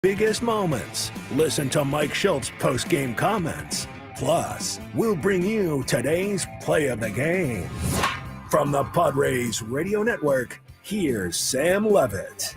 biggest moments. Listen to Mike Shilt's post-game comments. Plus, we'll bring you today's play of the game. From the Padres Radio Network, here's Sam Levitt.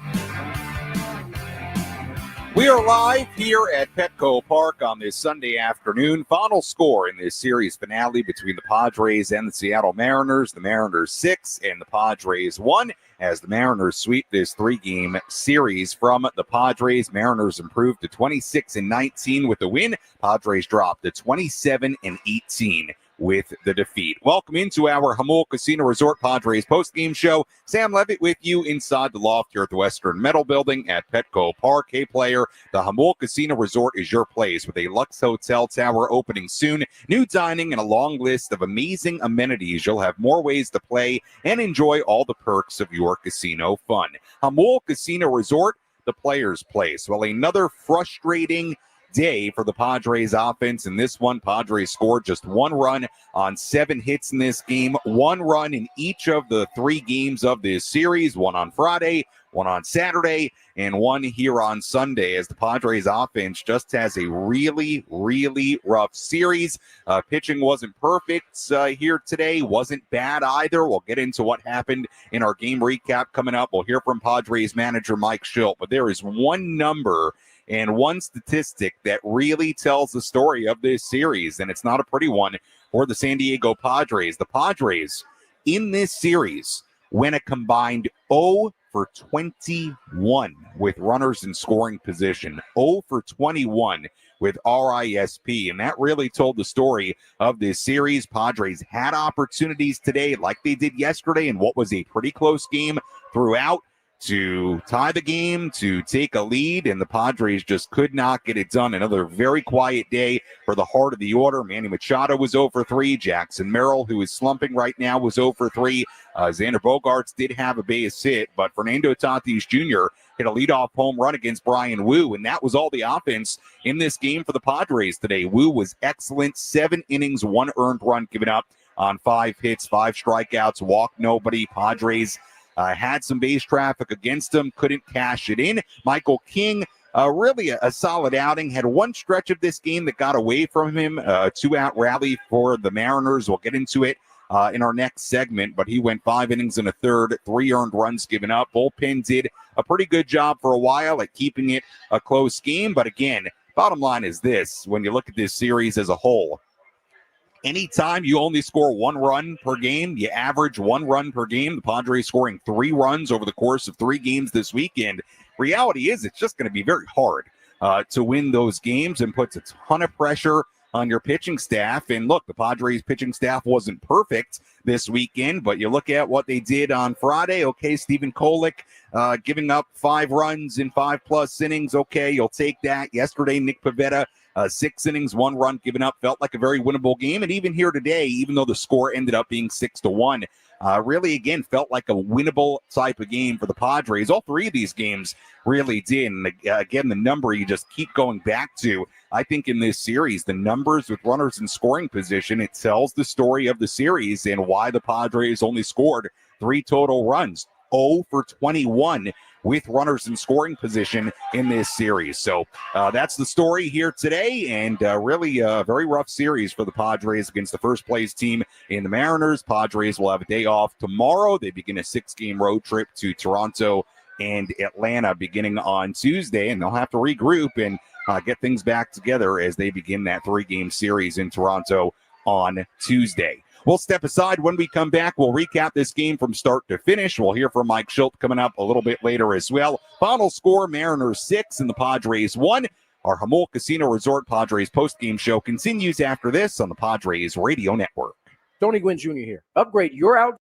We are live here at Petco Park on this Sunday afternoon. Final score in this series finale between the Padres and the Seattle Mariners. The Mariners 6 and the Padres 1 as the Mariners sweep this three-game series from the Padres. Mariners improved to 26-19 with the win. Padres dropped to 27-18 with the defeat. Welcome into our Jamul Casino Resort Padres postgame show. Sam Levitt with you inside the loft here at the Western Metal Building at Petco Park. Hey, player, the Jamul Casino Resort is your place with a Lux Hotel Tower opening soon, new dining, and a long list of amazing amenities. You'll have more ways to play and enjoy all the perks of your casino fun. Jamul Casino Resort, the player's place. Well, another frustrating day for the Padres offense. In this one, Padres scored just one run on 7 hits in this game. 1 run in each of the 3 games of this series. 1 on Friday, 1 on Saturday, and 1 here on Sunday, as the Padres offense just has a really, really rough series. Pitching wasn't perfect here today. Wasn't bad either. We'll get into what happened in our game recap coming up. We'll hear from Padres manager Mike Shildt. But there is one number and one statistic that really tells the story of this series, and it's not a pretty one for the San Diego Padres. The Padres in this series went a combined 0 for 21 with runners in scoring position, 0 for 21 with RISP, and that really told the story of this series. Padres had opportunities today like they did yesterday in what was a pretty close game throughout, to tie the game, to take a lead, and the Padres just could not get it done. Another very quiet day for the heart of the order. Manny Machado was 0 for 3. Jackson Merrill, who is slumping right now, was 0 for 3. Xander Bogaerts did have a base hit, but Fernando Tatis Jr. hit a leadoff home run against Brian Wu, and that was all the offense in this game for the Padres today. Wu was excellent. 7 innings, 1 earned run given up on 5 hits, 5 strikeouts, walked nobody. Padres had some base traffic against him, couldn't cash it in. Michael King, really a solid outing. Had one stretch of this game that got away from him, a 2-out rally for the Mariners. We'll get into it in our next segment, but he went 5 innings and a third, 3 earned runs given up. Bullpen did a pretty good job for a while at keeping it a close game. But again, bottom line is this: when you look at this series as a whole, anytime you only score 1 run per game, you average 1 run per game. The Padres scoring 3 runs over the course of 3 games this weekend. Reality is it's just going to be very hard to win those games, and puts a ton of pressure on your pitching staff. And look, the Padres pitching staff wasn't perfect this weekend, but you look at what they did on Friday. Okay, Stephen Kolek giving up 5 runs in 5+ innings. Okay, you'll take that. Yesterday, Nick Pivetta, 6 innings, 1 run given up, felt like a very winnable game. And even here today, even though the score ended up being 6-1, really, again, felt like a winnable type of game for the Padres. All 3 of these games really did. And again, the number you just keep going back to, I think in this series, the numbers with runners in scoring position, it tells the story of the series and why the Padres only scored 3 total runs. 0 for 21 with runners in scoring position in this series. So that's the story here today, and really a very rough series for the Padres against the first place team in the Mariners. Padres will have a day off tomorrow. They begin a 6-game road trip to Toronto and Atlanta beginning on Tuesday, and they'll have to regroup and get things back together as they begin that 3-game series in Toronto on Tuesday. We'll step aside. When we come back, we'll recap this game from start to finish. We'll hear from Mike Shildt coming up a little bit later as well. Final score, Mariners 6 and the Padres 1. Our Jamul Casino Resort Padres postgame show continues after this on the Padres Radio Network. Tony Gwynn Jr. here. Upgrade your out.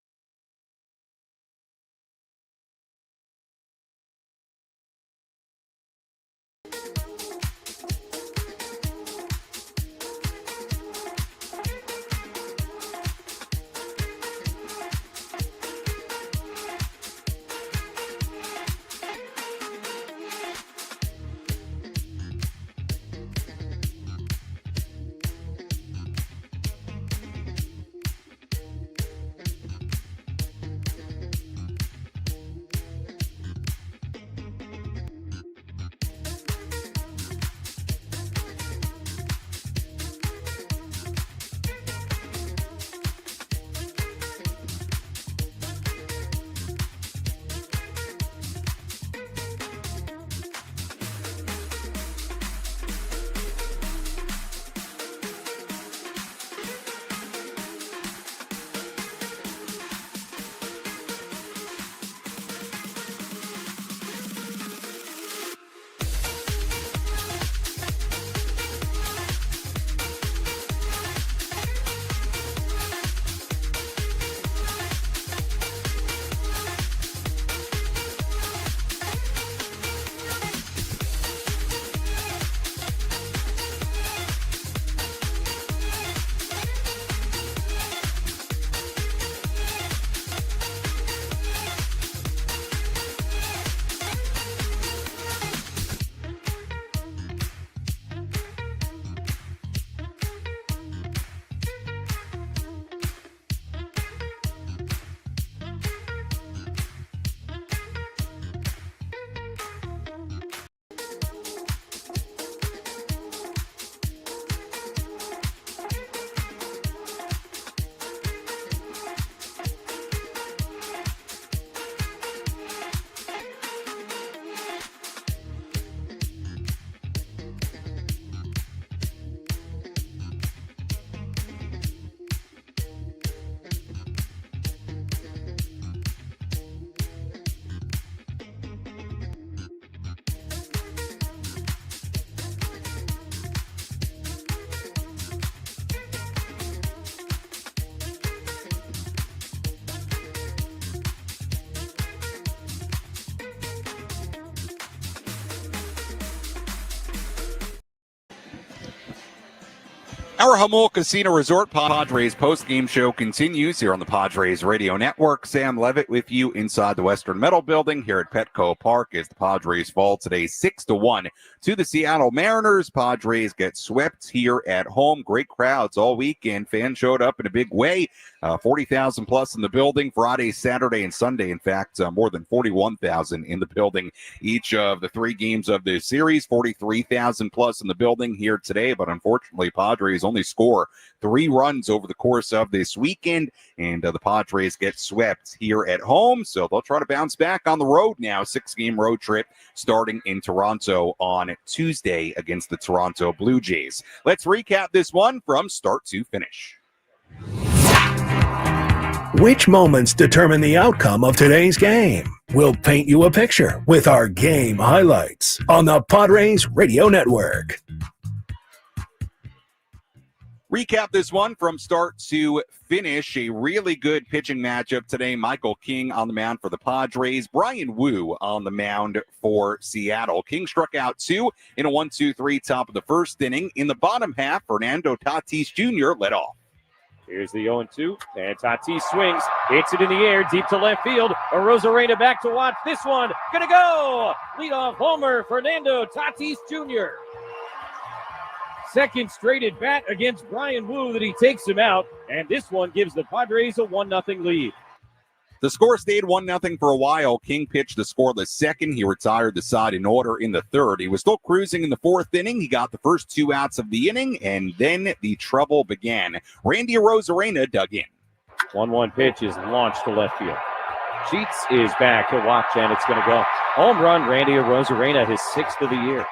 Our Jamul Casino Resort Padres postgame show continues here on the Padres Radio Network. Sam Levitt with you inside the Western Metal Building here at Petco Park as the Padres fall today 6-1 to the Seattle Mariners. Padres get swept here at home. Great crowds all weekend. Fans showed up in a big way. 40,000 plus in the building Friday, Saturday, and Sunday. In fact, more than 41,000 in the building each of the three games of the series. 43,000 plus in the building here today, but unfortunately, Padres only score 3 runs over the course of this weekend, and the Padres get swept here at home, so they'll try to bounce back on the road now. 6-game road trip starting in Toronto on Tuesday against the Toronto Blue Jays. Let's recap this one from start to finish. Which moments determine the outcome of today's game? We'll paint you a picture with our game highlights on the Padres Radio Network. Recap this one from start to finish. A really good pitching matchup today. Michael King on the mound for the Padres. Brian Wu on the mound for Seattle. King struck out 2 in a 1-2-3 top of the first inning. In the bottom half, Fernando Tatis Jr. led off. Here's the 0-2, and Tatis swings, hits it in the air, deep to left field. Arozarena back to watch this one. Gonna go! Leadoff homer, Fernando Tatis Jr. Second straight at bat against Brian Wu that he takes him out, and this one gives the Padres a 1-0 lead. The score stayed 1-0 for a while. King pitched the scoreless second. He retired the side in order in the third. He was still cruising in the fourth inning. He got the first 2 outs of the inning, and then the trouble began. Randy Arozarena dug in. 1-1 pitch is launched to left field. Sheets is back to watch, and it's going to go. Home run, Randy Arozarena, his 6th of the year.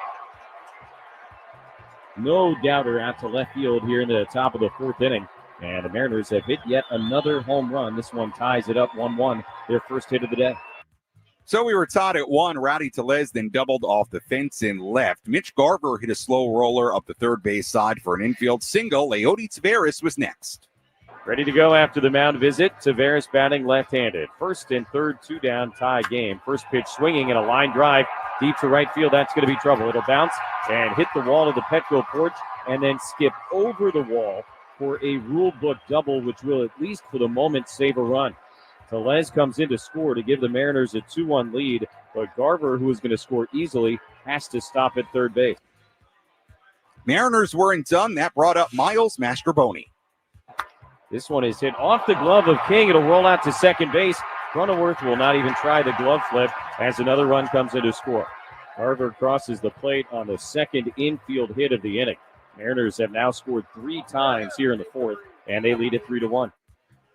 No doubter out to left field here in the top of the 4th inning. And the Mariners have hit yet another home run. This one ties it up 1-1, their first hit of the day. So we were tied at 1. Rowdy Tellez then doubled off the fence and left. Mitch Garver hit a slow roller up the third base side for an infield single. Leody Taveras was next. Ready to go after the mound visit. Taveras batting left-handed. First and third, 2 down, tie game. First pitch swinging and a line drive deep to right field. That's going to be trouble. It'll bounce and hit the wall of the Petco porch and then skip over the wall for a rule book double, which will, at least for the moment, save a run. Tellez comes in to score to give the Mariners a 2-1 lead, but Garver, who is going to score easily, has to stop at third base. Mariners weren't done. That brought up Miles Mastrobuoni. This one is hit off the glove of King. It'll roll out to second base. Cronenworth will not even try the glove flip as another run comes in to score. Garver crosses the plate on the second infield hit of the inning. Mariners have now scored 3 times here in the 4th, and they lead it 3-1.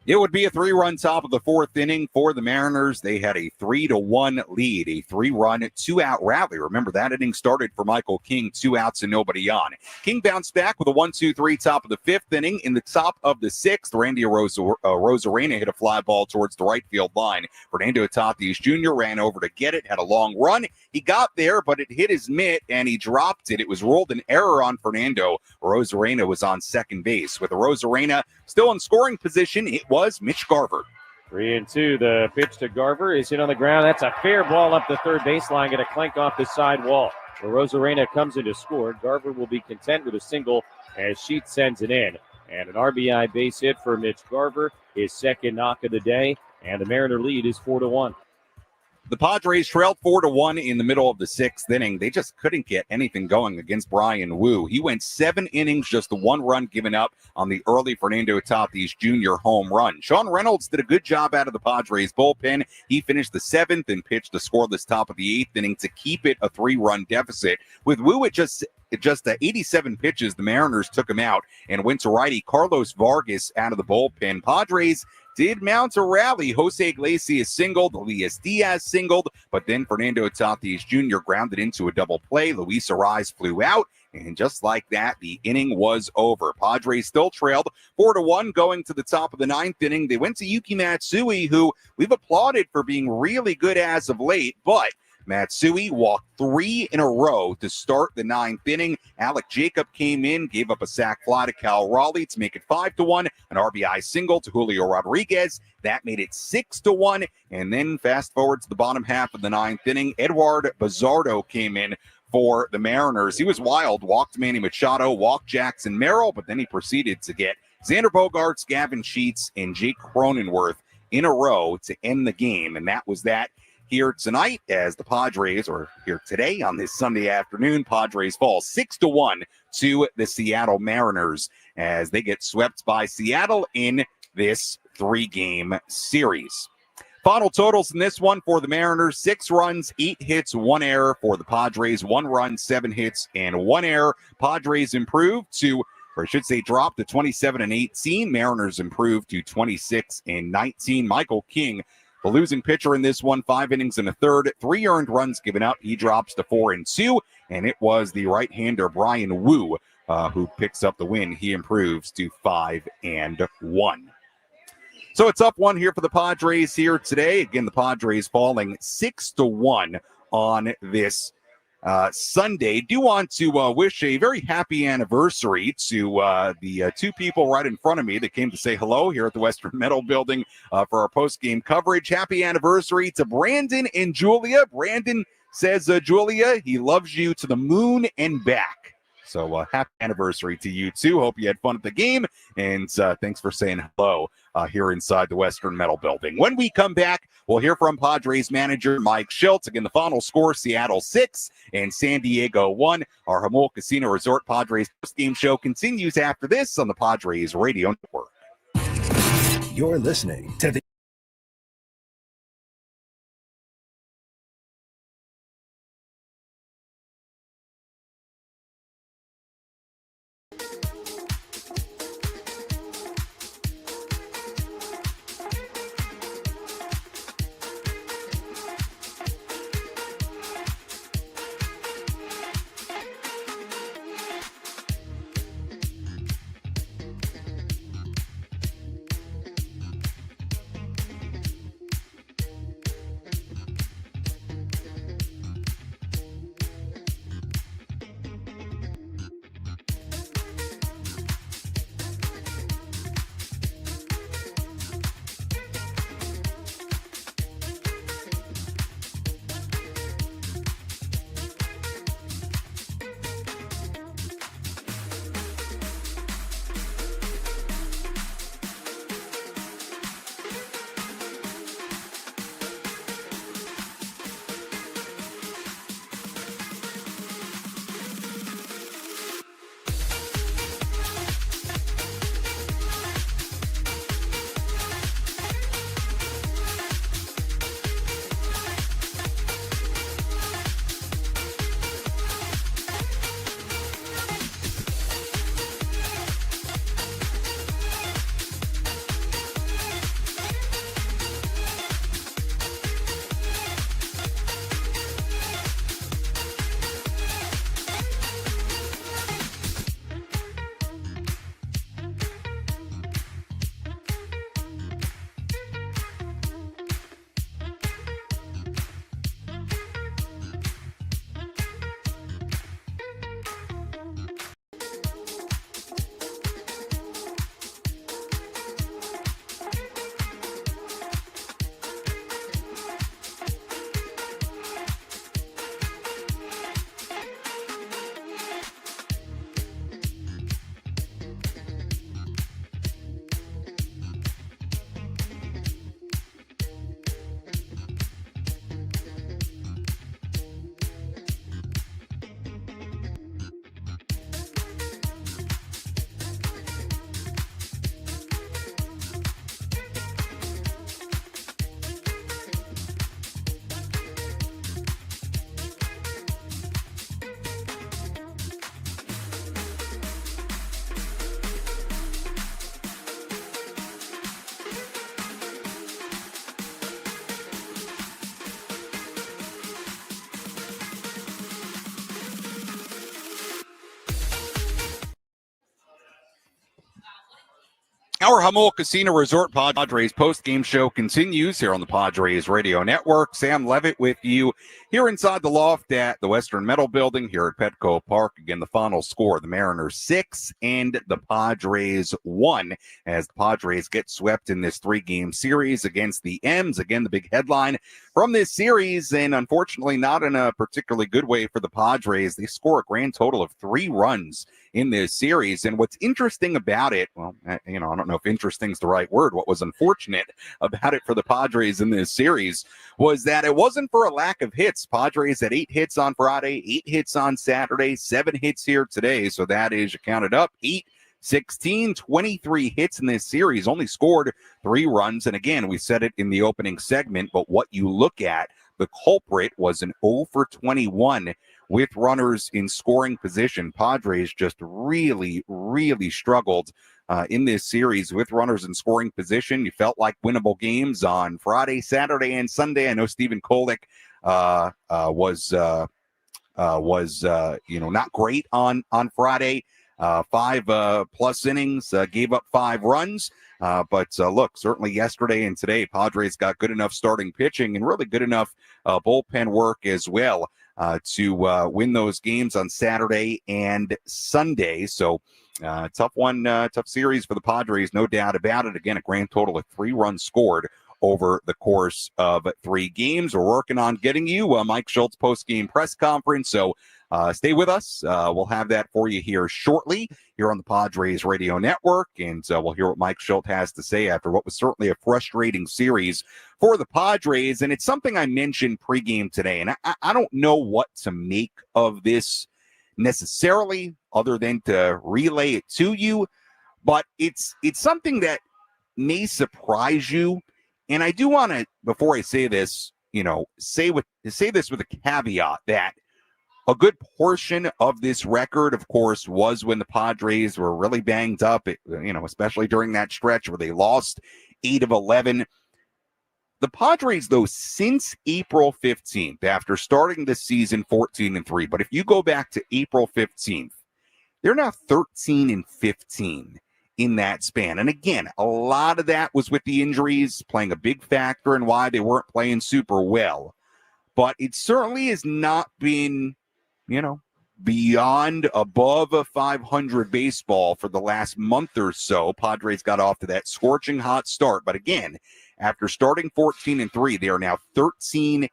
It would be a 3-run top of the 4th inning for the Mariners. They had a 3-1 lead, a 3-run, 2-out rally. Remember, that inning started for Michael King, 2 outs and nobody on. King bounced back with a 1-2-3 top of the 5th inning. In the top of the 6th, Randy Arozarena hit a fly ball towards the right field line. Fernando Tatis Jr. ran over to get it, had a long run. He got there, but it hit his mitt, and he dropped it. It was ruled an error on Fernando. Arozarena was on second base. With Arozarena still in scoring position, it was Mitch Garver. 3-2. The pitch to Garver is hit on the ground. That's a fair ball up the third baseline. Going to clank off the side wall. Arozarena comes in to score. Garver will be content with a single as Sheets sends it in. And an RBI base hit for Mitch Garver, his second knock of the day. And the Mariner lead is 4-1. The Padres trailed 4-1 in the middle of the 6th inning. They just couldn't get anything going against Brian Wu. He went 7 innings, just the 1 run given up on the early Fernando Tatis Jr. home run. Sean Reynolds did a good job out of the Padres bullpen. He finished the 7th and pitched the scoreless top of the 8th inning to keep it a 3-run deficit. With Wu at just 87 pitches, the Mariners took him out and went to righty Carlos Vargas out of the bullpen. Padres did mount a rally. Jose Iglesias singled, Elias Diaz singled, but then Fernando Tatis Jr. grounded into a double play. Luis Ariz flew out, and just like that, the inning was over. Padres still trailed 4-1 going to the top of the 9th inning. They went to Yuki Matsui, who we've applauded for being really good as of late, but Matsui walked 3 in a row to start the 9th inning. Alec Jacob came in, gave up a sac fly to Cal Raleigh to make it 5-1. An RBI single to Julio Rodriguez. That made it 6-1. And then fast forward to the bottom half of the 9th inning, Edward Bazardo came in for the Mariners. He was wild, walked Manny Machado, walked Jackson Merrill, but then he proceeded to get Xander Bogaerts, Gavin Sheets, and Jake Cronenworth in a row to end the game. And that was that here tonight as the Padres, or here today on this Sunday afternoon, Padres fall 6-1 to the Seattle Mariners as they get swept by Seattle in this 3-game series. Final totals in this one for the Mariners: 6 runs, 8 hits, 1 error. For the Padres, 1 run, 7 hits, and 1 error. Padres improved to, or I should say dropped to 27-18. Mariners improved to 26-19. Michael King, the losing pitcher in this one, 5 innings and a third, 3 earned runs given up. He drops to 4-2, and it was the right-hander Brian Wu who picks up the win. He improves to 5-1. So a tough one here for the Padres here today. Again, the Padres falling 6-1 on this Sunday. Do want to wish a very happy anniversary to the 2 people right in front of me that came to say hello here at the Western Metal Building for our post-game coverage. Happy anniversary to Brandon and Julia. Brandon says, Julia, he loves you to the moon and back. So happy anniversary to you too. Hope you had fun at the game, and thanks for saying hello here inside the Western Metal Building. When we come back, we'll hear from Padres manager Mike Shildt. Again, the final score, Seattle 6 and San Diego 1. Our Jamul Casino Resort Padres post-game show continues after this on the Padres Radio Network. You're listening to the Our Jamul Casino Resort Padres post-game show continues here on the Padres Radio Network. Sam Levitt with you here inside the loft at the Western Metal Building here at Petco Park. Again, the final score, the Mariners 6 and the Padres 1 as the Padres get swept in this 3-game series against the M's. Again, the big headline from this series, and unfortunately not in a particularly good way for the Padres. They score a grand total of 3 runs in this series. And what's interesting about it, well, I don't know if interesting is the right word. What was unfortunate about it for the Padres in this series was that it wasn't for a lack of hits. Padres had 8 hits on Friday, 8 hits on Saturday, 7 hits here today. So that is, you count it up, 8, 16, 23 hits in this series, only scored 3 runs. And again, we said it in the opening segment, but what you look at, the culprit was an 0 for 21 with runners in scoring position. Padres just really, really struggled in this series with runners in scoring position. You felt like winnable games on Friday, Saturday, and Sunday. I know Stephen Kolek was not great on Friday. 5 plus innings, gave up 5 runs. But look, certainly yesterday and today, Padres got good enough starting pitching and really good enough bullpen work as well to win those games on Saturday and Sunday. So tough series for the Padres, no doubt about it. Again, a grand total of 3 runs scored over the course of 3 games. We're working on getting you Mike Shildt post-game press conference. So stay with us. We'll have that for you here shortly here on the Padres Radio Network. And we'll hear what Mike Shildt has to say after what was certainly a frustrating series for the Padres. And it's something I mentioned pregame today. And I don't know what to make of this necessarily other than to relay it to you. But it's something may surprise you. And I do want to, before I say this, say this with a caveat that a good portion of this record, of course, was when the Padres were really banged up, especially during that stretch where they lost 8 of 11. The Padres, though, since April 15th, after starting the season 14-3, but if you go back to April 15th, they're now 13-15 in that span. And again, a lot of that was with the injuries playing a big factor in why they weren't playing super well. But it certainly has not been, beyond above a 500 baseball for the last month or so. Padres got off to that scorching hot start. But again, after starting 14-3, they are now 13-15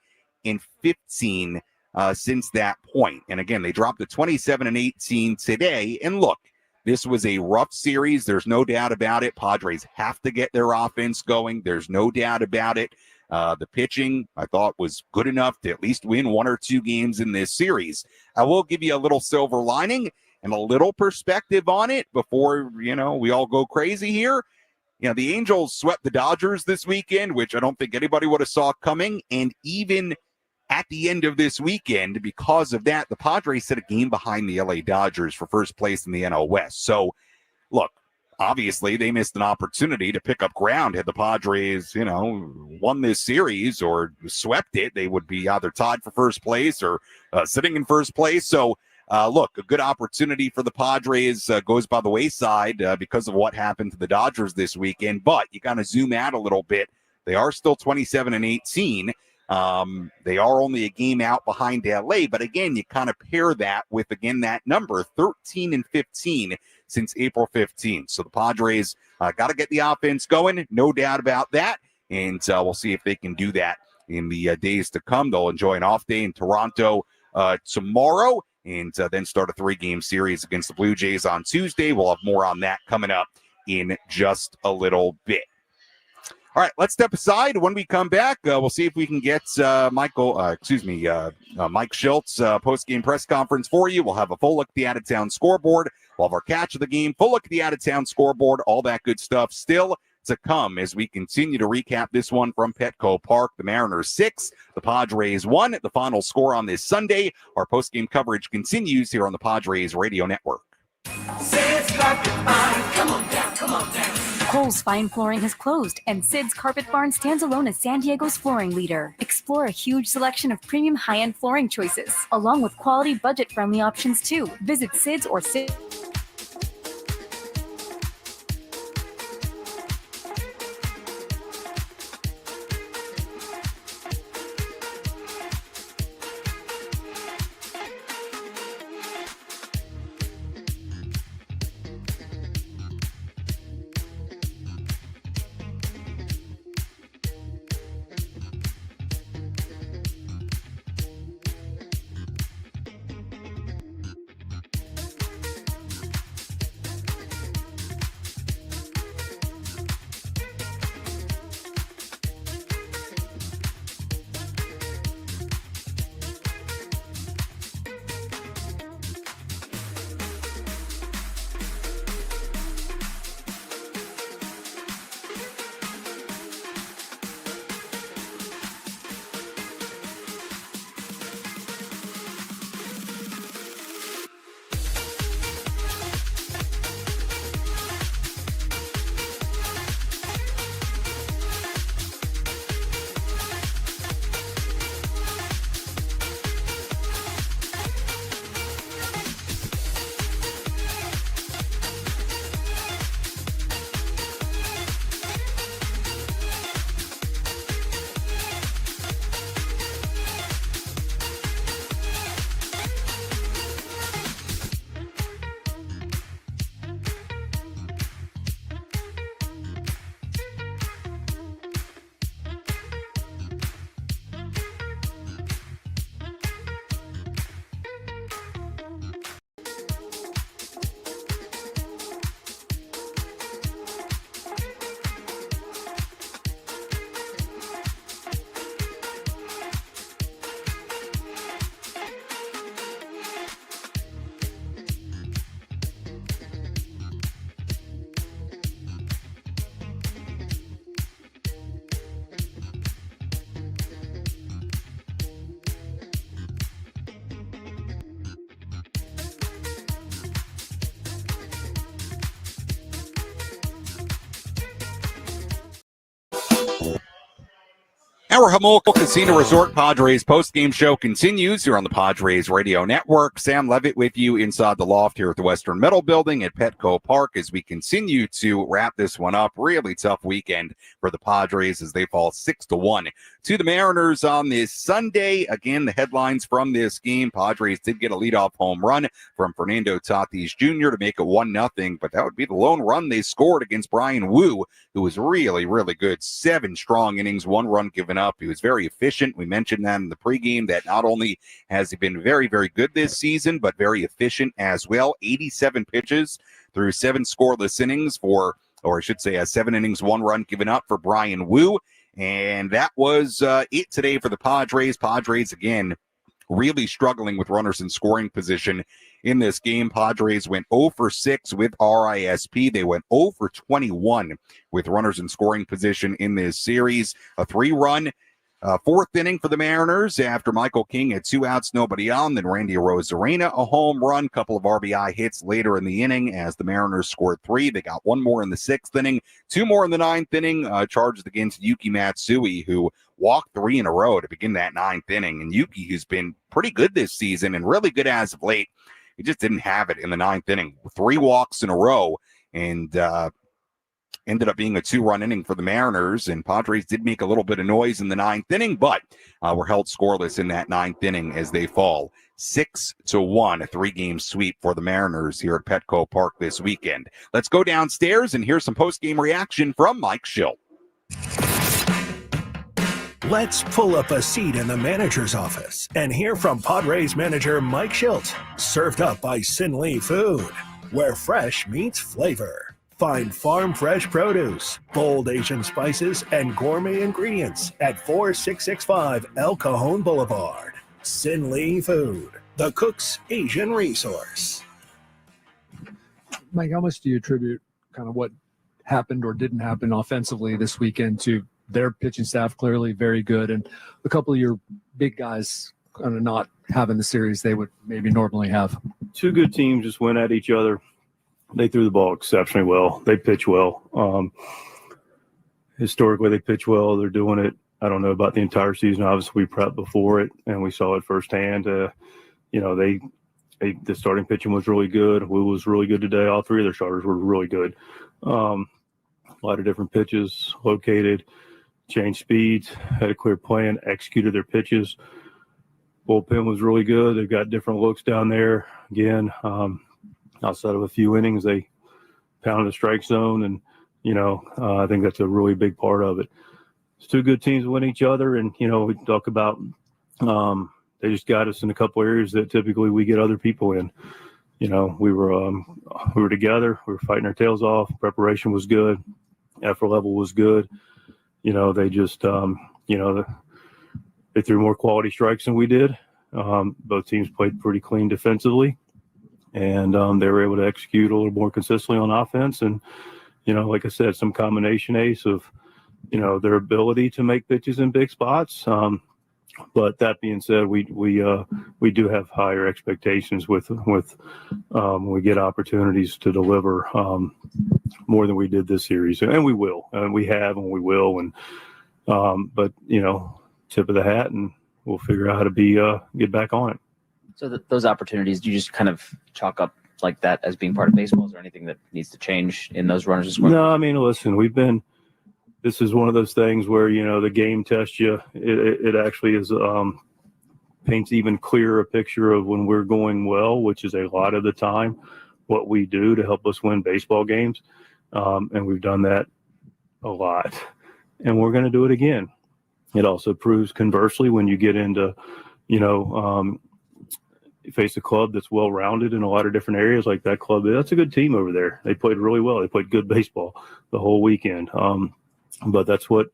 since that point. And again, they dropped to 27-18 today. And look, this was a rough series. There's no doubt about it. Padres have to get their offense going. There's no doubt about it. The pitching, I thought, was good enough to at least win 1 or 2 games in this series. I will give you a little silver lining and a little perspective on it before, we all go crazy here. The Angels swept the Dodgers this weekend, which I don't think anybody would have saw coming. And even at the end of this weekend, because of that, the Padres set a game behind the LA Dodgers for first place in the NL West. So, look, obviously they missed an opportunity to pick up ground. Had the Padres, won this series or swept it, they would be either tied for first place or sitting in first place. So, look, a good opportunity for the Padres goes by the wayside because of what happened to the Dodgers this weekend. But you kind of zoom out a little bit. They are still 27-18. They are only a game out behind LA, but again, you kind of pair that with, again, that number 13-15 since April 15th. So the Padres got to get the offense going, no doubt about that. And we'll see if they can do that in the days to come. They'll enjoy an off day in Toronto tomorrow and then start a 3-game series against the Blue Jays on Tuesday. We'll have more on that coming up in just a little bit. All right, let's step aside. When we come back, we'll see if we can get Mike Shildt's post-game press conference for you. We'll have a full look at the out-of-town scoreboard. We'll have our catch of the game, full look at the out-of-town scoreboard, all that good stuff still to come as we continue to recap this one from Petco Park. The Mariners 6, the Padres 1. The final score on this Sunday. Our post-game coverage continues here on the Padres Radio Network. Come on down, come on down. Kohl's Fine Flooring has closed, and Sid's Carpet Barn stands alone as San Diego's flooring leader. Explore a huge selection of premium high-end flooring choices, along with quality budget-friendly options too. Visit Sid's or Sid. Our Jamul Casino Resort Padres postgame show continues here on the Padres Radio Network. Sam Levitt with you inside the loft here at the Western Metal Building at Petco Park as we continue to wrap this one up. Really tough weekend for the Padres as they fall 6-1 to the Mariners on this Sunday. Again, the headlines from this game: Padres did get a leadoff home run from Fernando Tatis Jr. to make it 1-0, but that would be the lone run they scored against Brian Wu, who was really, really good. 7 strong innings, 1 run given up. He was very efficient. We mentioned that in the pregame, that not only has he been very, very good this season, but very efficient as well. 87 pitches through 7 scoreless innings for, or I should say, 7 innings, 1 run given up for Brian Wu. And that was it today for the Padres. Padres, again, really struggling with runners in scoring position in this game. Padres went 0 for 6 with RISP. They went 0 for 21 with runners in scoring position in this series. A 3-run 4th inning for the Mariners after Michael King had 2 outs, nobody on. Then Randy Arozarena, a home run, couple of RBI hits later in the inning as the Mariners scored 3. They got 1 more in the 6th inning, 2 more in the 9th inning, charged against Yuki Matsui, who walked 3 in a row to begin that 9th inning. And Yuki, who's been pretty good this season and really good as of late, he just didn't have it in the 9th inning. 3 walks in a row, and ended up being a 2-run inning for the Mariners, and Padres did make a little bit of noise in the 9th inning, but were held scoreless in that 9th inning as they fall 6-1, a 3-game sweep for the Mariners here at Petco Park this weekend. Let's go downstairs and hear some post-game reaction from Mike Shildt. Let's pull up a seat in the manager's office and hear from Padres manager Mike Shildt, served up by Sin Lee Food, where fresh meets flavor. Find farm fresh produce, bold Asian spices, and gourmet ingredients at 4665 El Cajon Boulevard. Sin Lee Food, the cook's Asian resource. Mike, how much do you attribute kind of what happened or didn't happen offensively this weekend to their pitching staff? Clearly very good, and a couple of your big guys kind of not having the series they would maybe normally have. 2 good teams just went at each other. They threw the ball exceptionally well. They pitch well. Historically, they pitch well. They're doing it. I don't know about the entire season. Obviously, we prepped before it, and we saw it firsthand. The starting pitching was really good. Wu was really good today. All 3 of their starters were really good. A lot of different pitches located, changed speeds, had a clear plan, executed their pitches. Bullpen was really good. They've got different looks down there. Again, outside of a few innings, they pounded the strike zone, and I think that's a really big part of it. It's 2 good teams win each other, and we talk about they just got us in a couple areas that typically we get other people in. We were together, we were fighting our tails off. Preparation was good, effort level was good. They just they threw more quality strikes than we did. Both teams played pretty clean defensively. And they were able to execute a little more consistently on offense. And, like I said, some combination ace of, their ability to make pitches in big spots. But that being said, we do have higher expectations with when we get opportunities to deliver more than we did this series. And we will. And we have and we will. And but, tip of the hat, and we'll figure out how to get back on it. So those opportunities, do you just kind of chalk up like that as being part of baseball? Is there anything that needs to change in those runners and scoring? No, I mean, listen, this is one of those things where, the game tests you. It actually is paints even clearer a picture of when we're going well, which is a lot of the time what we do to help us win baseball games. And we've done that a lot. And we're going to do it again. It also proves conversely when you get into, face a club that's well-rounded in a lot of different areas like that club. That's a good team over there. They played really well. They played good baseball the whole weekend. But that's what,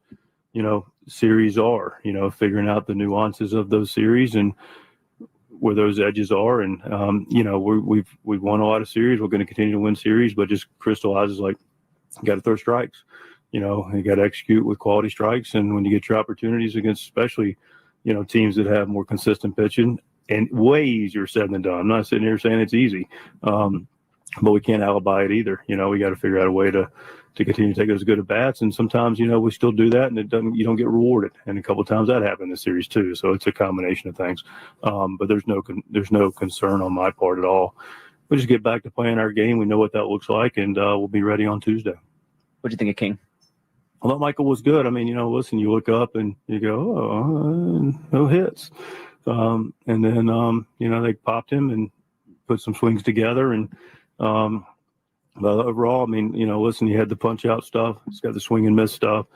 series are, figuring out the nuances of those series and where those edges are. And, we've won a lot of series. We're going to continue to win series, but just crystallizes like, you got to throw strikes. You got to execute with quality strikes. And when you get your opportunities against especially, teams that have more consistent pitching, and way easier said than done. I'm not sitting here saying it's easy, but we can't alibi it either. We got to figure out a way to, to continue to take those good at bats. And sometimes, we still do that, and you don't get rewarded. And a couple of times that happened in this series too. So it's a combination of things. But there's no concern on my part at all. We'll just get back to playing our game. We know what that looks like, and we'll be ready on Tuesday. What do you think of King? I thought Michael was good. I mean, listen, you look up and you go, no hits. And then, they popped him and put some swings together. And but overall, I mean, listen, you had the punch out stuff. It's got the swing and miss stuff.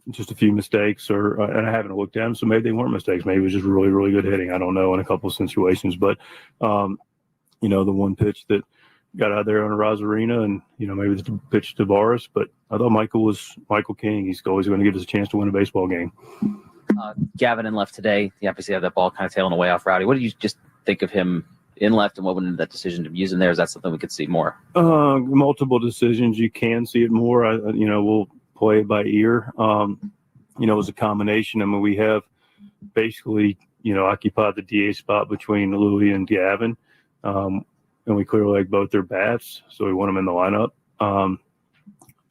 Just a few mistakes, and I haven't looked at them, so maybe they weren't mistakes. Maybe it was just really, really good hitting. I don't know in a couple of situations. But, the one pitch that got out there on a Rosarina, and maybe the pitch to Boris, but I thought Michael was Michael King. He's always going to give us a chance to win a baseball game. Gavin in left today. You obviously had that ball kind of tailing away off Rowdy. What did you just think of him in left, and what went into that decision to use him there? Is that something we could see more? Multiple decisions. You can see it more. We'll play it by ear. It was a combination. I mean, we have basically occupied the DA spot between Louis and Gavin. And we clearly like both their bats, so we want them in the lineup.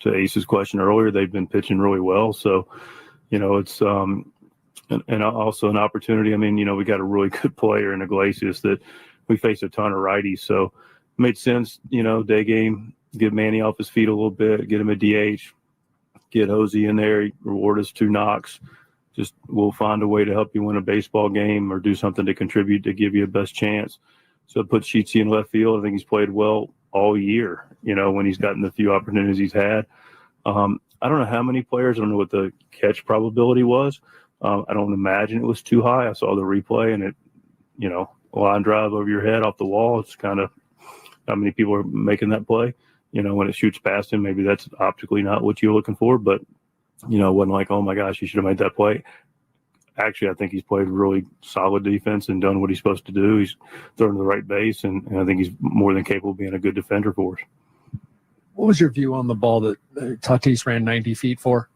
To Ace's question earlier, they've been pitching really well, so it's and also an opportunity. I mean, we got a really good player in Iglesias that we face a ton of righties, so it made sense. Day game, get Manny off his feet a little bit, get him a DH, get Hosey in there, reward us 2 knocks. Just we'll find a way to help you win a baseball game or do something to contribute to give you a best chance. So put Sheetsy in left field. I think he's played well all year, when he's gotten the few opportunities he's had. I don't know how many players. I don't know what the catch probability was. I don't imagine it was too high. I saw the replay, and it, line drive over your head off the wall. It's kind of how many people are making that play. When it shoots past him, maybe that's optically not what you're looking for. But, it wasn't like, oh, my gosh, he should have made that play. Actually, I think he's played really solid defense and done what he's supposed to do. He's thrown to the right base, and I think he's more than capable of being a good defender for us. What was your view on the ball that Tatis ran 90 feet for?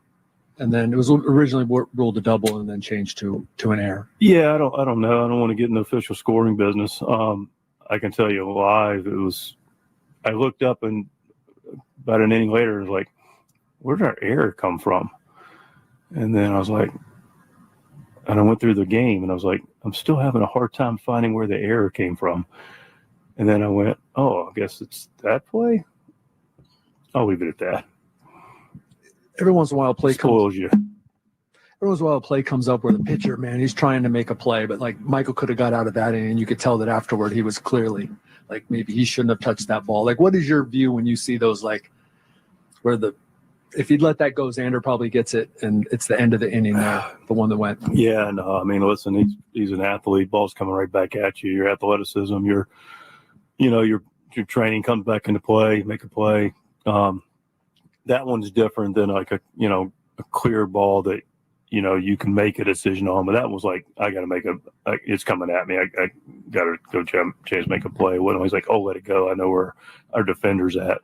And then it was originally ruled a double and then changed to an error. Yeah, I don't know. I don't want to get in the official scoring business. I can tell you live, I looked up, and about an inning later, it was like, where did our error come from? And then I was like, and I went through the game, and I was like, I'm still having a hard time finding where the error came from. And then I went, oh, I guess it's that play. I'll leave it at that. Every once in a while, spoils you. Every once in a while, a play comes up where the pitcher, man, he's trying to make a play, but like Michael could have got out of that, and you could tell that afterward he was clearly like maybe he shouldn't have touched that ball. Like, what is your view when you see those, like where if you'd let that go, Xander probably gets it, and it's the end of the inning there, the one that went. Yeah, no, I mean, listen, he's an athlete. Ball's coming right back at you. Your athleticism, your training comes back into play, make a play. That one's different than like a clear ball that, you can make a decision on. But that was like, I got to it's coming at me. I got to go chance make a play. It wasn't always like, oh, let it go. I know where our defender's at.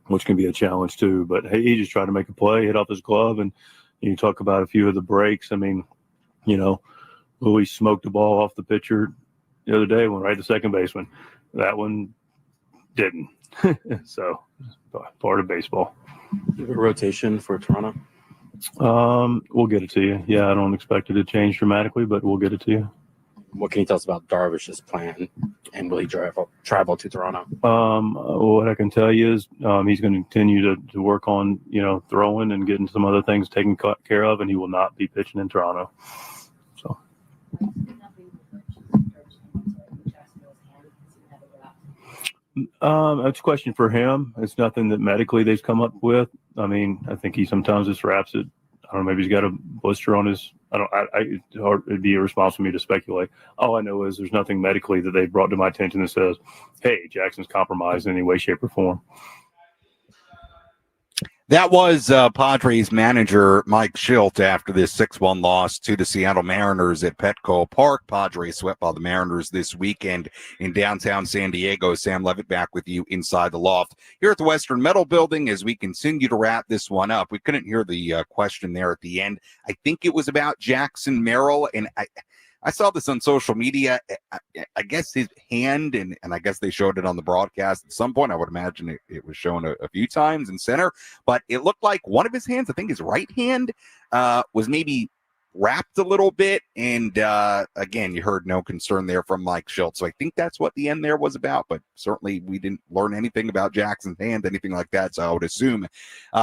Which can be a challenge too. But hey, he just tried to make a play, hit off his glove, and you talk about a few of the breaks. I mean, Louis smoked the ball off the pitcher the other day, went right to second baseman. That one didn't. So part of baseball. You have a rotation for Toronto? We'll get it to you. Yeah, I don't expect it to change dramatically, but we'll get it to you. What can you tell us about Darvish's plan, and will he travel to Toronto? What I can tell you is he's going to continue to work on, throwing and getting some other things taken care of, and he will not be pitching in Toronto. So. It's a question for him. It's nothing that medically they've come up with. I mean, I think he sometimes just wraps it. I don't know, maybe he's got a blister on his. It'd be irresponsible for me to speculate. All I know is there's nothing medically that they've brought to my attention that says, hey, Jackson's compromised in any way, shape, or form. That was Padres manager Mike Shildt after this 6-1 loss to the Seattle Mariners at Petco Park. Padres swept by the Mariners this weekend in downtown San Diego. Sam Levitt back with you inside the loft here at the Western Metal Building as we continue to wrap this one up. We couldn't hear the question there at the end. I think it was about Jackson Merrill, and I saw this on social media. I guess his hand, and I guess they showed it on the broadcast at some point. I would imagine it was shown a few times in center, but it looked like one of his hands, I think his right hand, was maybe wrapped a little bit. And again, you heard no concern there from Mike Shildt. So I think that's what the end there was about, but certainly we didn't learn anything about Jackson's hand, anything like that. So I would assume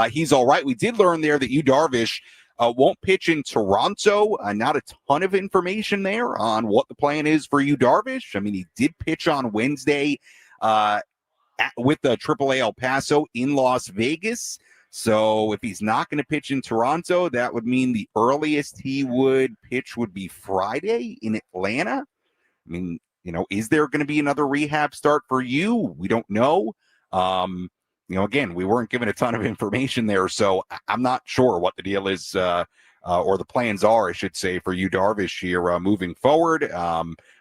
he's all right. We did learn there that Yu Darvish won't pitch in Toronto. Not a ton of information there on what the plan is for Yu Darvish. I mean, he did pitch on Wednesday with the AAA El Paso in Las Vegas. So if he's not going to pitch in Toronto, that would mean the earliest he would pitch would be Friday in Atlanta. I mean, is there going to be another rehab start for you? We don't know. Again, we weren't given a ton of information there, so I'm not sure what the deal is or the plans are, I should say, for Yu Darvish here moving forward.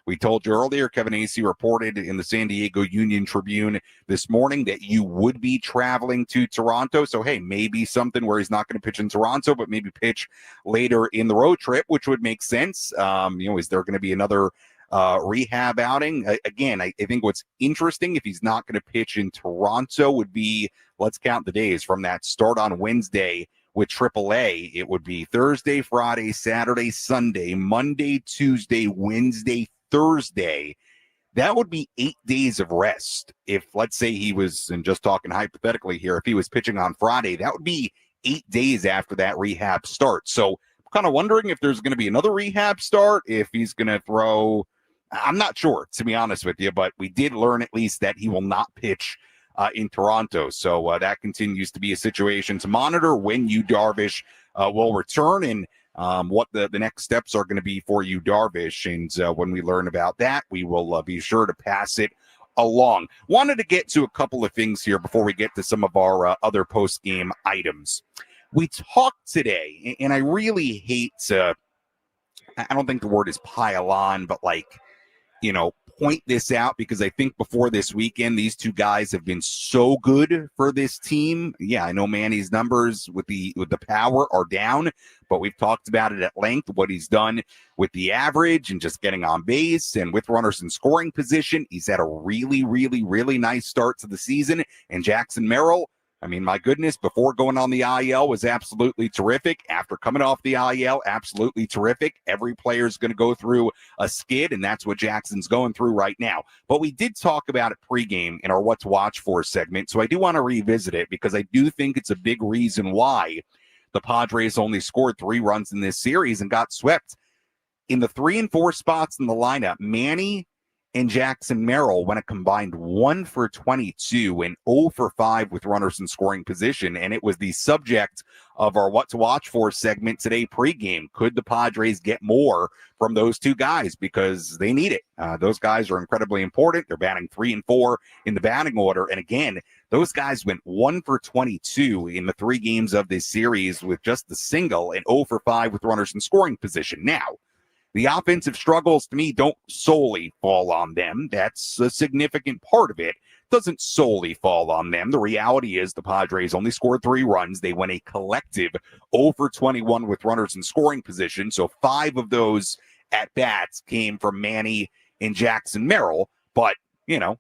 We told you earlier, Kevin Acee reported in the San Diego Union Tribune this morning that you would be traveling to Toronto. So, hey, maybe something where he's not going to pitch in Toronto, but maybe pitch later in the road trip, which would make sense. Is there going to be another rehab outing? Again, I think what's interesting, if he's not going to pitch in Toronto, would be, let's count the days from that start on Wednesday with AAA. It would be Thursday, Friday, Saturday, Sunday, Monday, Tuesday, Wednesday, Thursday. That would be 8 days of rest. If, let's say he was, and just talking hypothetically here, if he was pitching on Friday, that would be 8 days after that rehab starts. So I'm kind of wondering if there's going to be another rehab start, if he's going to throw, I'm not sure, to be honest with you, but we did learn at least that he will not pitch in Toronto. So that continues to be a situation to monitor when Yu Darvish will return, and what the next steps are going to be for Yu Darvish. And when we learn about that, we will be sure to pass it along. Wanted to get to a couple of things here before we get to some of our other post-game items. We talked today, and I really hate to, I don't think the word is pile on, but point this out, because I think before this weekend, these two guys have been so good for this team. Yeah, I know Manny's numbers with the power are down, but we've talked about it at length, what he's done with the average and just getting on base and with runners in scoring position. He's had a really, really, really nice start to the season. And Jackson Merrill, I mean, my goodness, before going on the IL was absolutely terrific. After coming off the IL, absolutely terrific. Every player is going to go through a skid, and that's what Jackson's going through right now. But we did talk about it pregame in our What to Watch For segment, so I do want to revisit it because I do think it's a big reason why the Padres only scored 3 runs in this series and got swept. In the 3 and 4 spots in the lineup, Manny and Jackson Merrill went a combined 1 for 22 and 0 for 5 with runners in scoring position. And it was the subject of our What to Watch For segment today pregame. Could the Padres get more from those two guys? Because they need it. Those guys are incredibly important. They're batting 3 and 4 in the batting order. And again, those guys went 1 for 22 in the 3 games of this series with just the single and 0 for 5 with runners in scoring position. Now, the offensive struggles, to me, don't solely fall on them. That's a significant part of it. Doesn't solely fall on them. The reality is the Padres only scored 3 runs. They went a collective 0 for 21 with runners in scoring position. So 5 of those at-bats came from Manny and Jackson Merrill. But,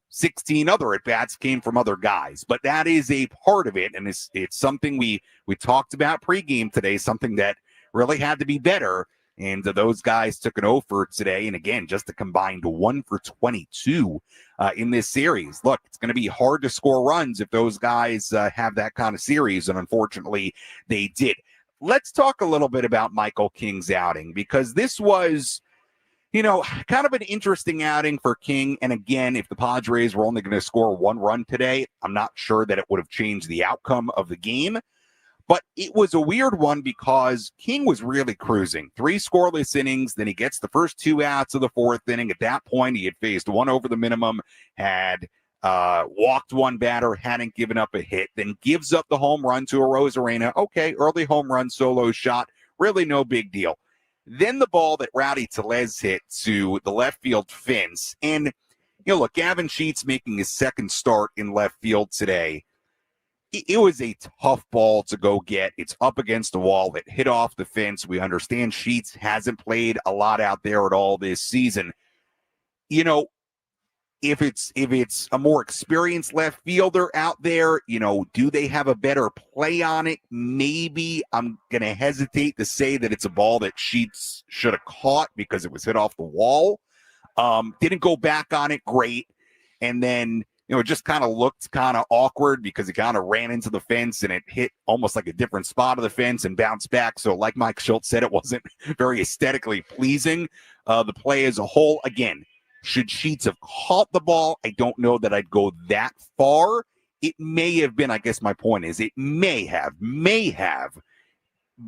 16 other at-bats came from other guys. But that is a part of it, and it's something we talked about pregame today, something that really had to be better. And those guys took an 0 for today. And again, just a combined 1 for 22 in this series. Look, it's going to be hard to score runs if those guys have that kind of series. And unfortunately, they did. Let's talk a little bit about Michael King's outing, because this was, kind of an interesting outing for King. And again, if the Padres were only going to score 1 run today, I'm not sure that it would have changed the outcome of the game. But it was a weird one because King was really cruising. 3 scoreless innings, then he gets the first 2 outs of the 4th inning. At that point, he had faced 1 over the minimum, had walked 1 batter, hadn't given up a hit, then gives up the home run to Arozarena. Okay, early home run solo shot, really no big deal. Then the ball that Rowdy Tellez hit to the left field fence. And, look, Gavin Sheets making his 2nd start in left field today. it was a tough ball to go get. It's up against the wall. It hit off the fence. We understand Sheets hasn't played a lot out there at all this season. You know, if it's a more experienced left fielder out there, you know, do they have a better play on it? Maybe. I'm going to hesitate to say that it's a ball that Sheets should have caught because it was hit off the wall. Didn't go back on it great. And then, you know, it just kind of looked kind of awkward because it kind of ran into the fence and it hit almost like a different spot of the fence and bounced back. So like Mike Shildt said, it wasn't very aesthetically pleasing. The play as a whole, again, should Sheets have caught the ball? I don't know that I'd go that far. It may have been, I guess my point is, it may have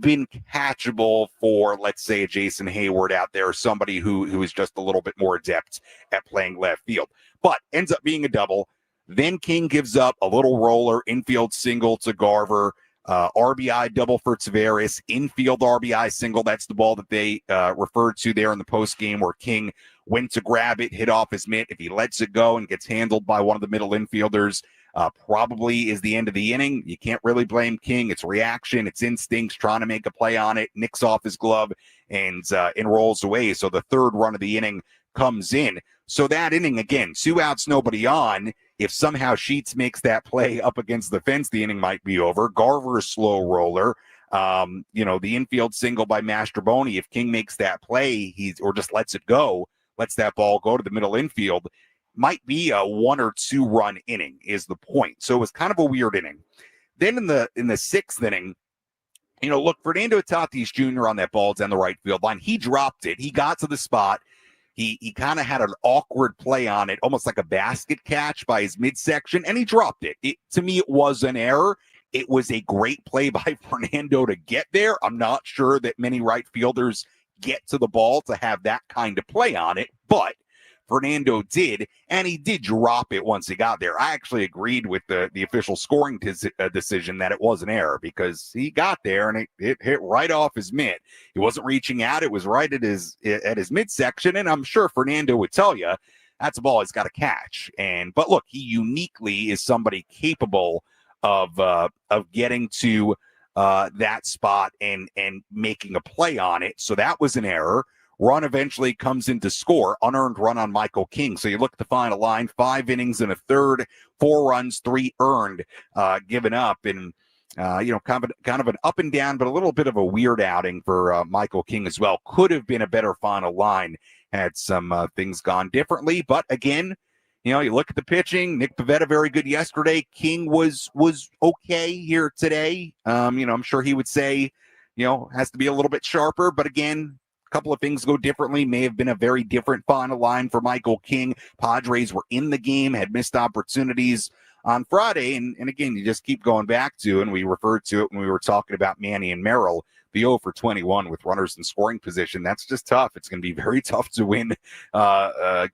been catchable for, let's say, a Jason Hayward out there, somebody who is just a little bit more adept at playing left field. But ends up being a double. Then King gives up a little roller, infield single to Garver, RBI double for Taveras, infield RBI single. That's the ball that they referred to there in the postgame where King went to grab it, hit off his mitt. If he lets it go and gets handled by one of the middle infielders, probably is the end of the inning. You can't really blame King. It's reaction, it's instincts, trying to make a play on it, nicks off his glove, and rolls away. So the third run of the inning comes in. So that inning, again, 2 outs, nobody on. If somehow Sheets makes that play up against the fence, the inning might be over. Garver, slow roller. The infield single by Mastrobuoni. If King makes that play, or just lets it go, lets that ball go to the middle infield, might be a 1 or 2 run inning is the point. So it was kind of a weird inning. Then in the 6th inning, look, Fernando Tatis Jr. on that ball down the right field line. He dropped it. He got to the spot. He kind of had an awkward play on it, almost like a basket catch by his midsection, and he dropped it. To me, it was an error. It was a great play by Fernando to get there. I'm not sure that many right fielders get to the ball to have that kind of play on it, but Fernando did, and he did drop it once he got there. I actually agreed with the official scoring decision that it was an error because he got there and it hit right off his mitt. He wasn't reaching out. It was right at his midsection, and I'm sure Fernando would tell you that's a ball he's got to catch. But look, he uniquely is somebody capable of getting to that spot and making a play on it. So that was an error. Run eventually comes in to score, unearned run on Michael King. So you look at the final line, 5 innings and a third, 4 runs, 3 earned, given up. And, kind of an up and down, but a little bit of a weird outing for Michael King as well. Could have been a better final line had some things gone differently. But again, you look at the pitching. Nick Pivetta, very good yesterday. King was okay here today. I'm sure he would say, has to be a little bit sharper. But again, a couple of things go differently. May have been a very different final line for Michael King. Padres were in the game, had missed opportunities on Friday. And again, you just keep going back to, and we referred to it when we were talking about Manny and Merrill, the 0 for 21 with runners in scoring position. That's just tough. It's going to be very tough to win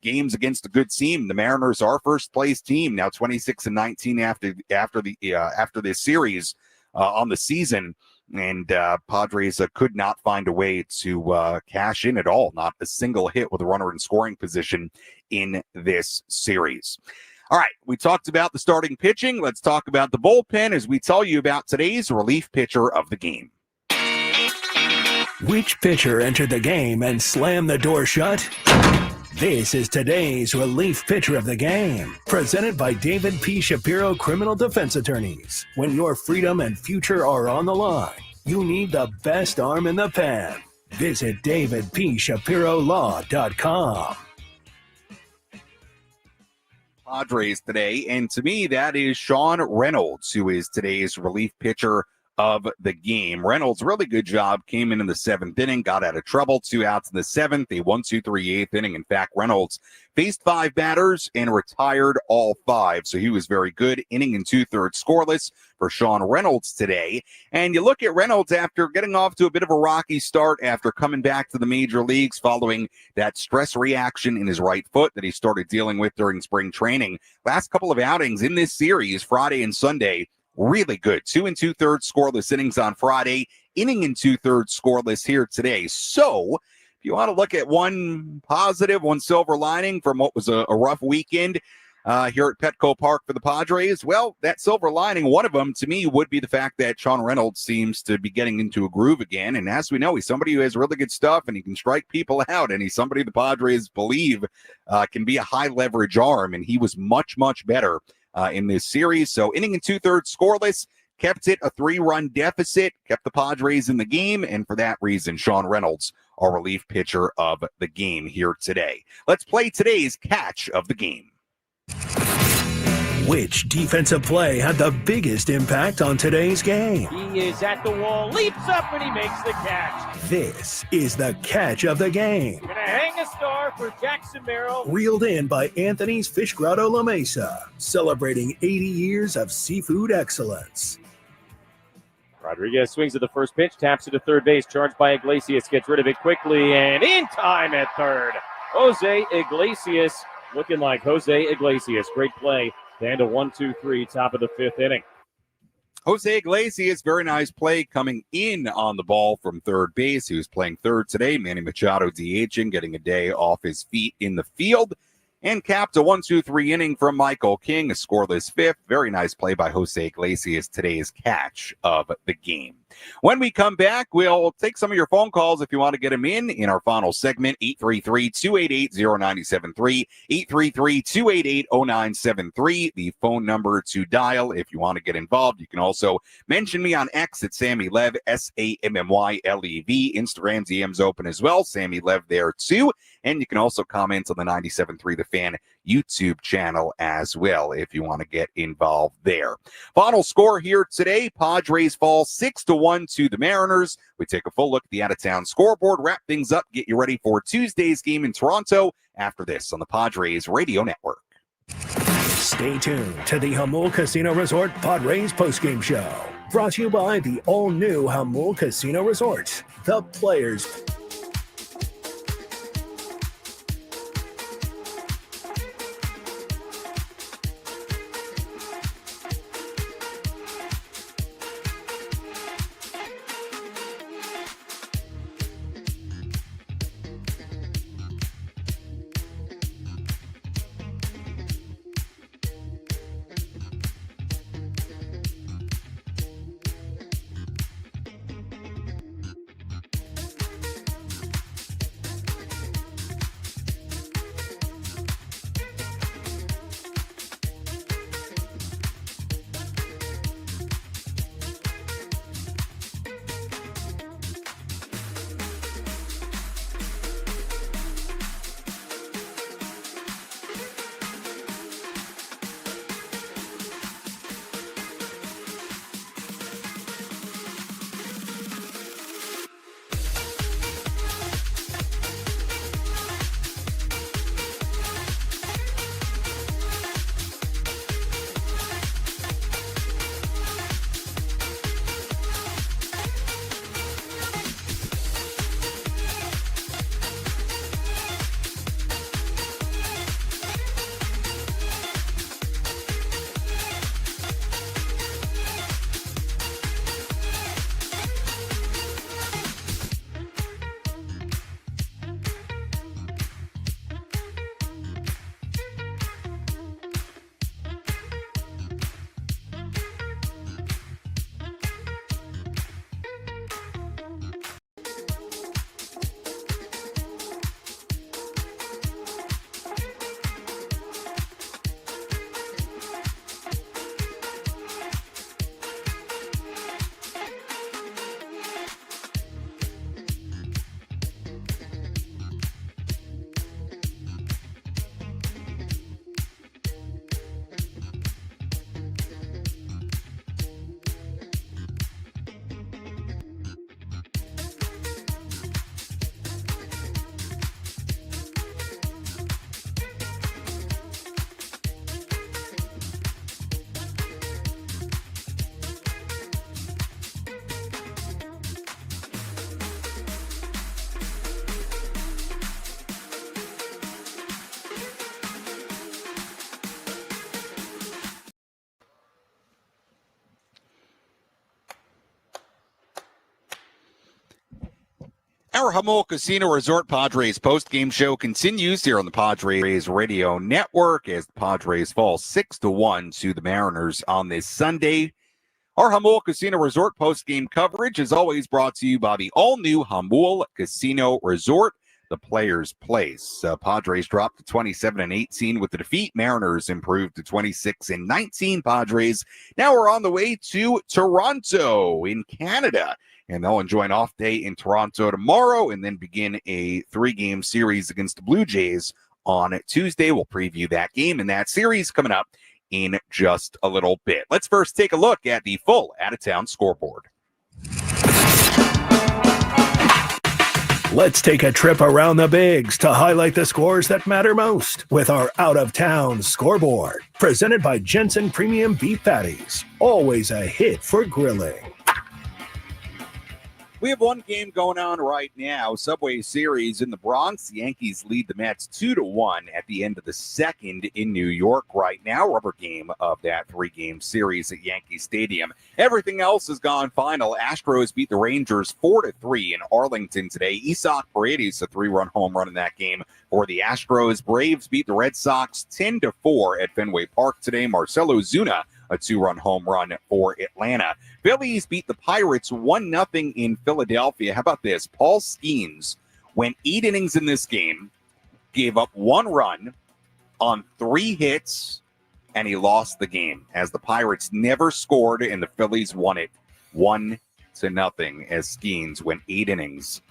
games against a good team. The Mariners are first place team now, 26-19 after this series on the season. And Padres could not find a way to cash in at all. Not a single hit with a runner in scoring position in this series. All right, we talked about the starting pitching. Let's talk about the bullpen as we tell you about today's relief pitcher of the game. Which pitcher entered the game and slammed the door shut? This is today's relief pitcher of the game, presented by David P. Shapiro Criminal Defense Attorneys. When your freedom and future are on the line, you need the best arm in the pen. Visit davidpshapirolaw.com. Padres today, and to me, that is Sean Reynolds, who is today's relief pitcher of the game. Reynolds, really good job, came in the 7th inning, got out of trouble, 2 outs in the 7th, a 1-2-3 8th inning. In fact, Reynolds faced 5 batters and retired all 5, so he was very good. Inning and 2/3 scoreless for Sean Reynolds today. And you look at Reynolds after getting off to a bit of a rocky start after coming back to the major leagues following that stress reaction in his right foot that he started dealing with during spring training. Last couple of outings in this series, Friday and Sunday, really good. 2 2/3 scoreless innings on Friday, inning and 2/3 scoreless here today. So if you want to look at one positive, one silver lining from what was a rough weekend, here at Petco Park for the Padres? Well, that silver lining, one of them to me would be the fact that Sean Reynolds seems to be getting into a groove again. And as we know, he's somebody who has really good stuff and he can strike people out. And he's somebody the Padres believe can be a high leverage arm. And he was much, much better in this series. So inning and 2/3 scoreless, kept it a 3-run deficit, kept the Padres in the game. And for that reason, Sean Reynolds, our relief pitcher of the game here today. Let's play today's catch of the game. Which defensive play had the biggest impact on today's game? He is at the wall, leaps up, and he makes the catch. This is the catch of the game. Gonna hang a star for Jackson Merrill. Reeled in by Anthony's Fish Grotto La Mesa, celebrating 80 years of seafood excellence. Rodriguez swings at the first pitch, taps it to third base, charged by Iglesias, gets rid of it quickly, and in time at third. Jose Iglesias, looking like Jose Iglesias. Great play. And a 1-2-3, top of the 5th inning. Jose Iglesias, very nice play coming in on the ball from third base. He was playing third today. Manny Machado DHing, getting a day off his feet in the field. And capped a 1-2-3 inning from Michael King, a scoreless 5th. Very nice play by Jose Iglesias, today's catch of the game. When we come back, we'll take some of your phone calls if you want to get them in our final segment, 833-288-0973, 833-288-0973, the phone number to dial if you want to get involved. You can also mention me on X at Sammy Lev, SAMMYLEV. Instagram DM's open as well, Sammy Lev there too. And you can also comment on the 97.3 The Fan YouTube channel as well if you want to get involved there. Final score here today, Padres fall 6-1 to the Mariners. We take a full look at the out-of-town scoreboard, wrap things up, get you ready for Tuesday's game in Toronto after this on the Padres Radio Network. Stay tuned to the Jamul Casino Resort Padres postgame show. Brought to you by the all-new Jamul Casino Resort. The players... Our Jamul Casino Resort Padres post-game show continues here on the Padres Radio Network as the Padres fall 6-1 to the Mariners on this Sunday. Our Jamul Casino Resort post-game coverage is always brought to you by the all-new Jamul Casino Resort, the Players' Place. Padres dropped to 27-18 with the defeat. Mariners improved to 26-19. Padres now are on the way to Toronto in Canada. And they'll enjoy an off day in Toronto tomorrow and then begin a 3-game series against the Blue Jays on Tuesday. We'll preview that game and that series coming up in just a little bit. Let's first take a look at the full out-of-town scoreboard. Let's take a trip around the bigs to highlight the scores that matter most with our out-of-town scoreboard. Presented by Jensen Premium Beef Patties. Always a hit for grilling. We have one game going on right now, Subway Series in the Bronx. The Yankees lead the Mets 2-1 at the end of the second in New York right now. Rubber game of that 3-game series at Yankee Stadium. Everything else has gone final. Astros beat the Rangers 4-3 in Arlington today. Isak Paredes, a 3-run home run in that game for the Astros. Braves beat the Red Sox 10-4 at Fenway Park today. Marcelo Zuna, a 2-run home run for Atlanta. Phillies beat the Pirates 1-0 in Philadelphia. How about this? Paul Skeens went 8 innings in this game, gave up 1 run on 3 hits, and he lost the game as the Pirates never scored and the Phillies won it 1-0 as Skeens went 8 innings.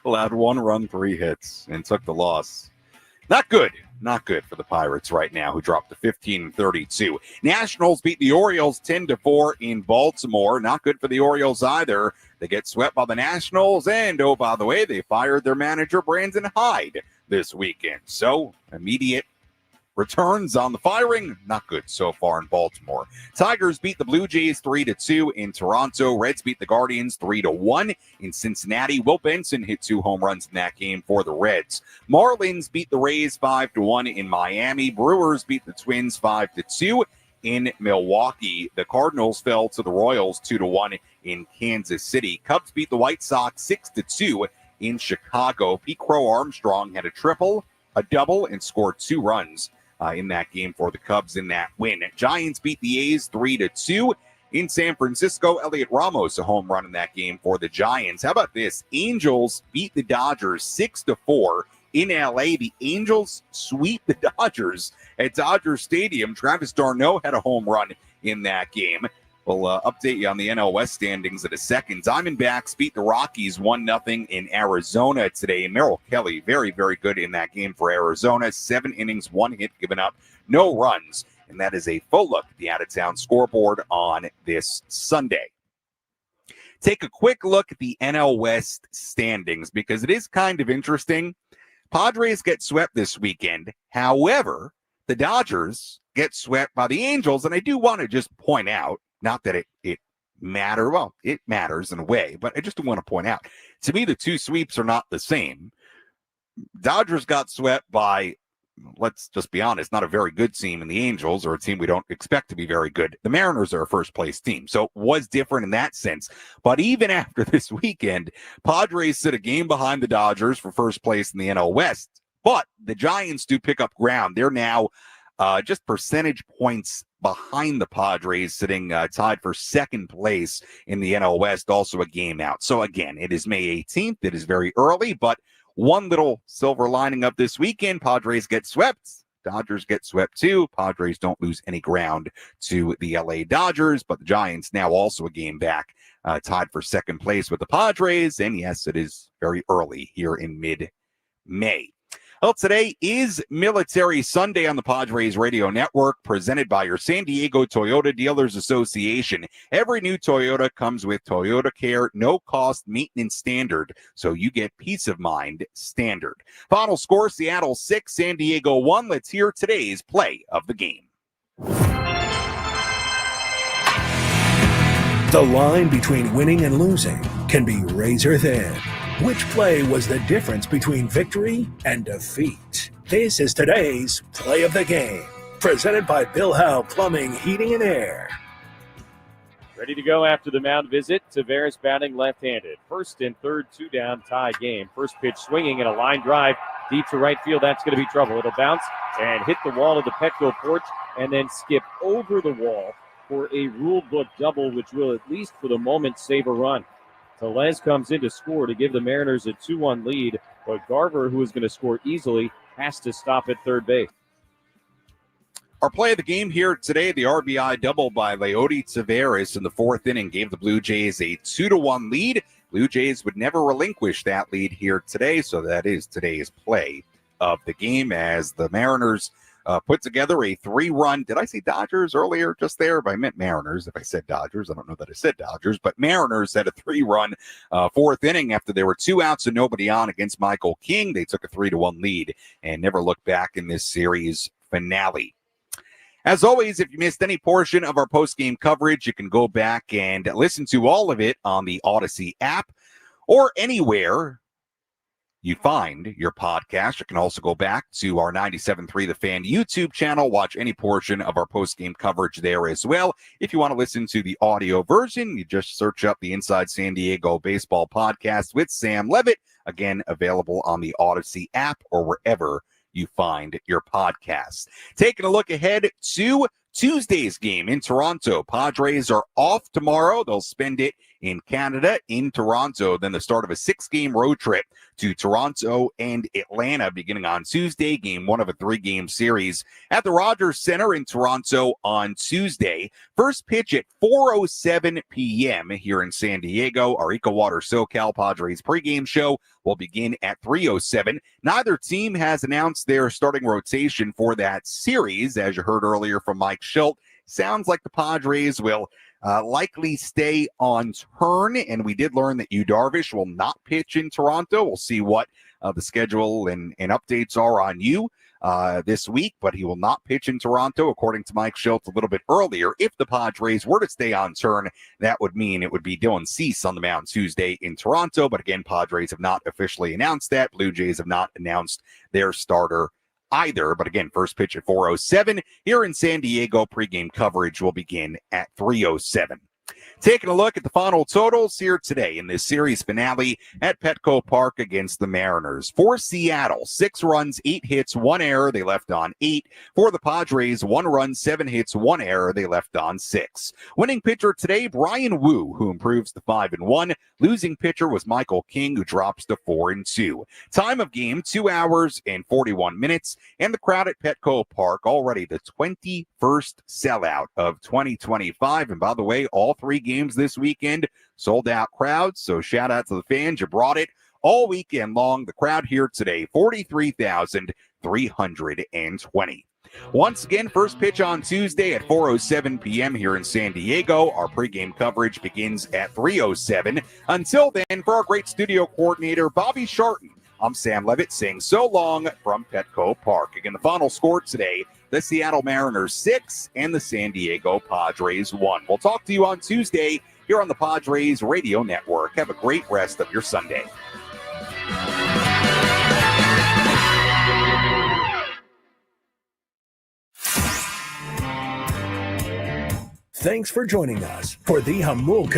Allowed 1 run, 3 hits, and took the loss. Not good. Not good for the Pirates right now, who dropped to 15-32. Nationals beat the Orioles 10-4 in Baltimore. Not good for the Orioles either. They get swept by the Nationals, and oh, by the way, they fired their manager, Brandon Hyde, this weekend. So, immediate returns on the firing. Not good so far in Baltimore. Tigers beat the Blue Jays 3-2 in Toronto. Reds beat the Guardians 3-1 in Cincinnati. Will Benson hit 2 home runs in that game for the Reds. Marlins beat the Rays 5-1 in Miami. Brewers beat the Twins 5-2 in Milwaukee. The Cardinals fell to the Royals 2-1 in Kansas City. Cubs beat the White Sox 6-2 in Chicago. Pete Crow Armstrong had a triple, a double, and scored 2 runs in that game for the Cubs in that win. Giants beat the A's 3-2 in San Francisco. Elliot Ramos, a home run in that game for the Giants. How about this? Angels beat the Dodgers 6-4 in LA. The Angels sweep the Dodgers at Dodger Stadium. Travis d'Arnaud had a home run in that game. We'll update you on the NL West standings in a second. Diamondbacks beat the Rockies 1-0 in Arizona today. Merrill Kelly, very, very good in that game for Arizona. 7 innings, 1 hit given up, no runs. And that is a full look at the out-of-town scoreboard on this Sunday. Take a quick look at the NL West standings because it is kind of interesting. Padres get swept this weekend. However, the Dodgers get swept by the Angels. And I do want to just point out, not that it matters. Well, it matters in a way, but I just want to point out, to me, the 2 sweeps are not the same. Dodgers got swept by, let's just be honest, not a very good team in the Angels, or a team we don't expect to be very good. The Mariners are a first-place team, so it was different in that sense. But even after this weekend, Padres sit a game behind the Dodgers for first place in the NL West. But the Giants do pick up ground. They're now just percentage points behind the Padres, sitting tied for second place in the NL West, also a game out. So again, it is May 18th. It is very early, but one little silver lining of this weekend: Padres get swept. Dodgers get swept too. Padres don't lose any ground to the LA Dodgers, but the Giants now also a game back, tied for second place with the Padres. And yes, it is very early here in mid-May. Well, today is Military Sunday on the Padres Radio Network, presented by your San Diego Toyota Dealers Association. Every new Toyota comes with Toyota Care, no-cost maintenance standard, so you get peace of mind standard. Final score, Seattle 6, San Diego 1. Let's hear today's play of the game. The line between winning and losing can be razor thin. Which play was the difference between victory and defeat? This is today's Play of the Game, presented by Bill Howe Plumbing, Heating, and Air. Ready to go after the mound visit. Tavares batting left-handed. First and third, 2 down, tie game. First pitch swinging and a line drive deep to right field. That's going to be trouble. It'll bounce and hit the wall of the Petco porch and then skip over the wall for a rule book double, which will at least for the moment save a run. Tellez comes in to score to give the Mariners a 2-1 lead, but Garver, who is going to score easily, has to stop at third base. Our play of the game here today, the RBI double by Leody Tavares in the fourth inning gave the Blue Jays a 2-1 lead. Blue Jays would never relinquish that lead here today, so that is today's play of the game as the Mariners put together a 3-run. Did I say Dodgers earlier just there? I meant Mariners. If I said Dodgers, I don't know that I said Dodgers, but Mariners had a 3-run fourth inning after there were 2 outs and nobody on against Michael King. They took a 3-1 lead and never looked back in this series finale. As always, if you missed any portion of our post-game coverage, you can go back and listen to all of it on the Odyssey app or anywhere you find your podcast. You can also go back to our 97.3 The Fan YouTube channel, watch any portion of our post-game coverage there as well. If you want to listen to the audio version, you just search up the Inside San Diego Baseball Podcast with Sam Levitt, again, available on the Odyssey app or wherever you find your podcasts. Taking a look ahead to Tuesday's game in Toronto. Padres are off tomorrow. They'll spend it in Canada, in Toronto, then the start of a 6-game road trip to Toronto and Atlanta beginning on Tuesday, game 1 of a 3-game series at the Rogers Center in Toronto on Tuesday. First pitch at 4:07 p.m. here in San Diego. Our EcoWater SoCal Padres pregame show will begin at 3:07. Neither team has announced their starting rotation for that series. As you heard earlier from Mike Shildt, sounds like the Padres will likely stay on turn, and we did learn that Yu Darvish will not pitch in Toronto. We'll see what the schedule and updates are on Yu this week, but he will not pitch in Toronto, according to Mike Shildt a little bit earlier. If the Padres were to stay on turn, that would mean it would be Dylan Cease on the mound Tuesday in Toronto, but again, Padres have not officially announced that. Blue Jays have not announced their starter either. But again, first pitch at 4:07 here in San Diego. Pregame coverage will begin at 3:07. Taking a look at the final totals here today in this series finale at Petco Park against the Mariners. For Seattle, 6 runs, 8 hits, 1 error. They left on 8. For the Padres, 1 run, 7 hits, 1 error. They left on 6. Winning pitcher today, Brian Wu, who improves to 5-1. Losing pitcher was Michael King, who drops to 4-2. Time of game, 2 hours and 41 minutes. And the crowd at Petco Park, already the 21st sellout of 2025. And by the way, all 3 games this weekend, sold out crowds. So shout out to the fans. You brought it all weekend long. The crowd here today, 43,320. Once again, first pitch on Tuesday at 4:07 p.m. here in San Diego. Our pregame coverage begins at 3:07. Until then, for our great studio coordinator, Bobby Sharton, I'm Sam Levitt saying so long from Petco Park. Again, the final score today, the Seattle Mariners 6 and the San Diego Padres 1. We'll talk to you on Tuesday here on the Padres Radio Network. Have a great rest of your Sunday. Thanks for joining us for the Jamul